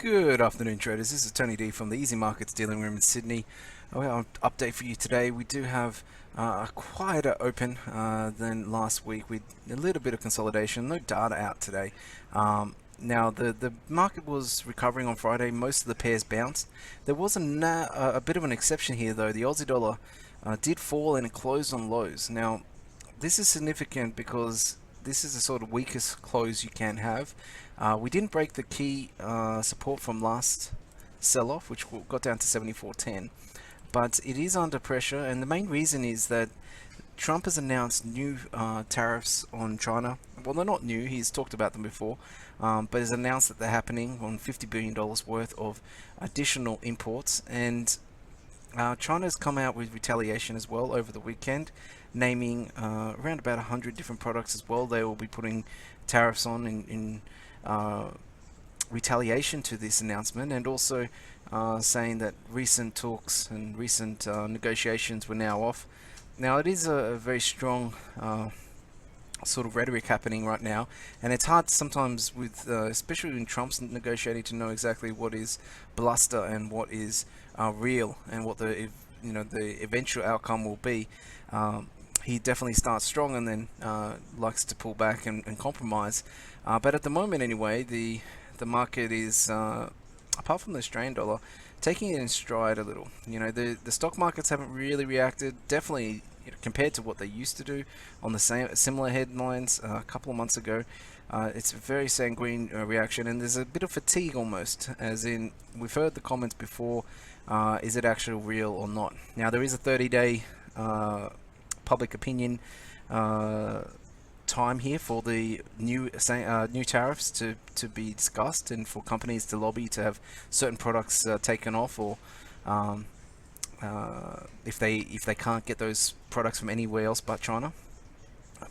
Good afternoon, traders. This is Tony D from the easyMarkets dealing room in Sydney. Well, update for you today. We do have a quieter open than last week with a little bit of consolidation. No data out today. Now, the market was recovering on Friday. Most of the pairs bounced. There was a bit of an exception here, though. The Aussie dollar did fall and it closed on lows. Now, this is significant because this is the sort of weakest close you can have. We didn't break the key support from last sell-off, which got down to 74.10, but it is under pressure, and the main reason is that Trump has announced new tariffs on China. Well, they're not new, he's talked about them before, but has announced that they're happening on $50 billion worth of additional imports, and China's come out with retaliation as well over the weekend, naming around about 100 different products as well. They will be putting tariffs on in retaliation to this announcement, and also saying that recent talks and recent negotiations were now off. Now, it is a very strong sort of rhetoric happening right now, and it's hard sometimes with especially when Trump's negotiating to know exactly what is bluster and what is real, and what the the eventual outcome will be. He definitely starts strong and then likes to pull back and compromise, but at the moment anyway, the market is apart from the Australian dollar, taking it in stride a little. The stock markets haven't really reacted, definitely compared to what they used to do on the similar headlines a couple of months ago. It's a very sanguine reaction, and there's a bit of fatigue almost, as in we've heard the comments before, is it actually real or not? Now, there is a 30-day public opinion time here for the new tariffs to be discussed, and for companies to lobby to have certain products taken off, or if they can't get those products from anywhere else but China.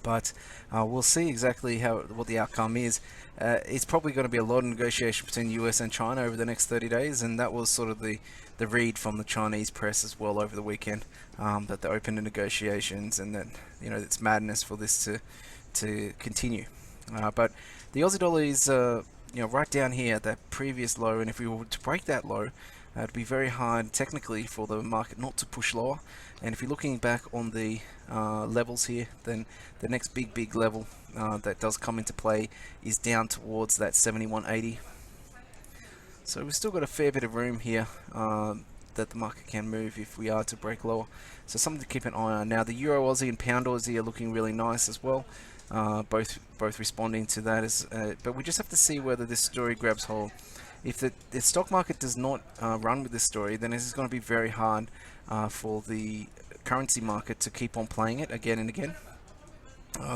But we'll see exactly what the outcome is. It's probably going to be a lot of negotiation between the US and China over the next 30 days, and that was sort of the read from the Chinese press as well over the weekend, that they're open to negotiations, and that it's madness for this to continue. But the Aussie dollar is right down here at that previous low, and if we were to break that low, it'd be very hard technically for the market not to push lower. And if you're looking back on the levels here, then the next big level that does come into play is down towards that 71.80. So we've still got a fair bit of room here that the market can move if we are to break lower. So something to keep an eye on. Now, the Euro Aussie and Pound Aussie are looking really nice as well. Both responding to that, but we just have to see whether this story grabs hold. If the stock market does not run with this story, then it's going to be very hard for the currency market to keep on playing it again and again.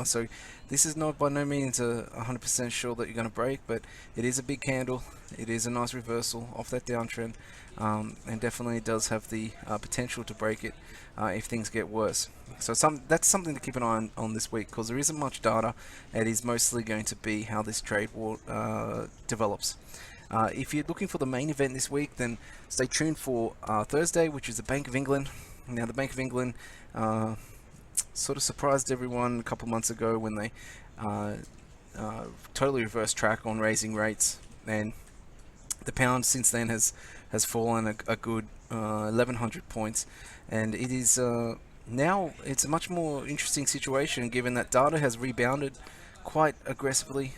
So this is not by no means 100% sure that you're going to break, but it is a big candle. It is a nice reversal off that downtrend, and definitely does have the potential to break it if things get worse. So that's something to keep an eye on this week, because there isn't much data. It is mostly going to be how this trade war develops. If you're looking for the main event this week, then stay tuned for Thursday, which is the Bank of England. Now, the Bank of England sort of surprised everyone a couple months ago when they totally reversed track on raising rates, and the pound since then has fallen a good 1,100 points, and it is now it's a much more interesting situation given that data has rebounded quite aggressively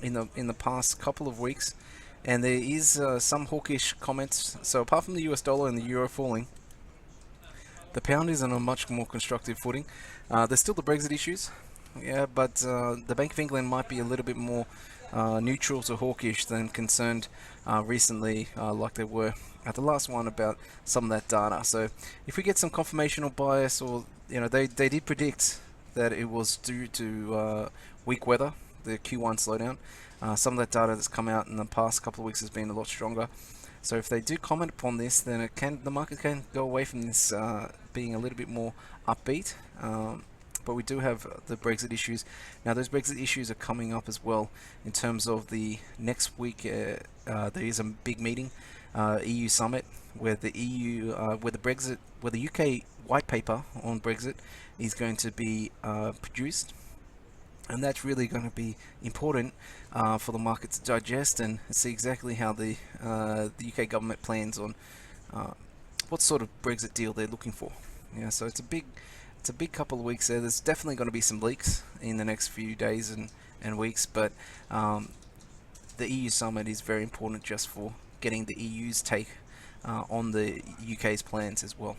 in the past couple of weeks, and there is some hawkish comments. So apart from the US dollar and the euro falling, the pound is on a much more constructive footing. There's still the Brexit issues, yeah, but the Bank of England might be a little bit more neutral to hawkish than concerned recently, like they were at the last one about some of that data. So if we get some confirmation or bias, or they did predict that it was due to weak weather, the Q1 slowdown. Some of that data that's come out in the past couple of weeks has been a lot stronger. So if they do comment upon this, then the market can go away from this being a little bit more upbeat. But we do have the Brexit issues. Now, those Brexit issues are coming up as well in terms of the next week. There is a big meeting, EU summit, where the EU, where the UK white paper on Brexit is going to be produced. And that's really going to be important for the market to digest and see exactly how the UK government plans on what sort of Brexit deal they're looking for. Yeah, so it's a big couple of weeks there. There's definitely going to be some leaks in the next few days and weeks, but the EU summit is very important just for getting the EU's take on the UK's plans as well.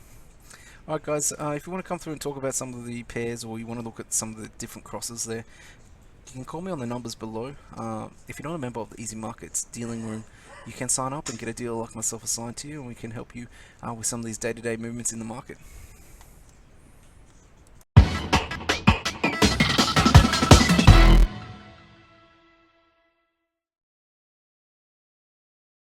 Alright guys, if you want to come through and talk about some of the pairs, or you want to look at some of the different crosses there, you can call me on the numbers below. If you're not a member of the easyMarkets dealing room, you can sign up and get a dealer like myself assigned to you, and we can help you with some of these day-to-day movements in the market.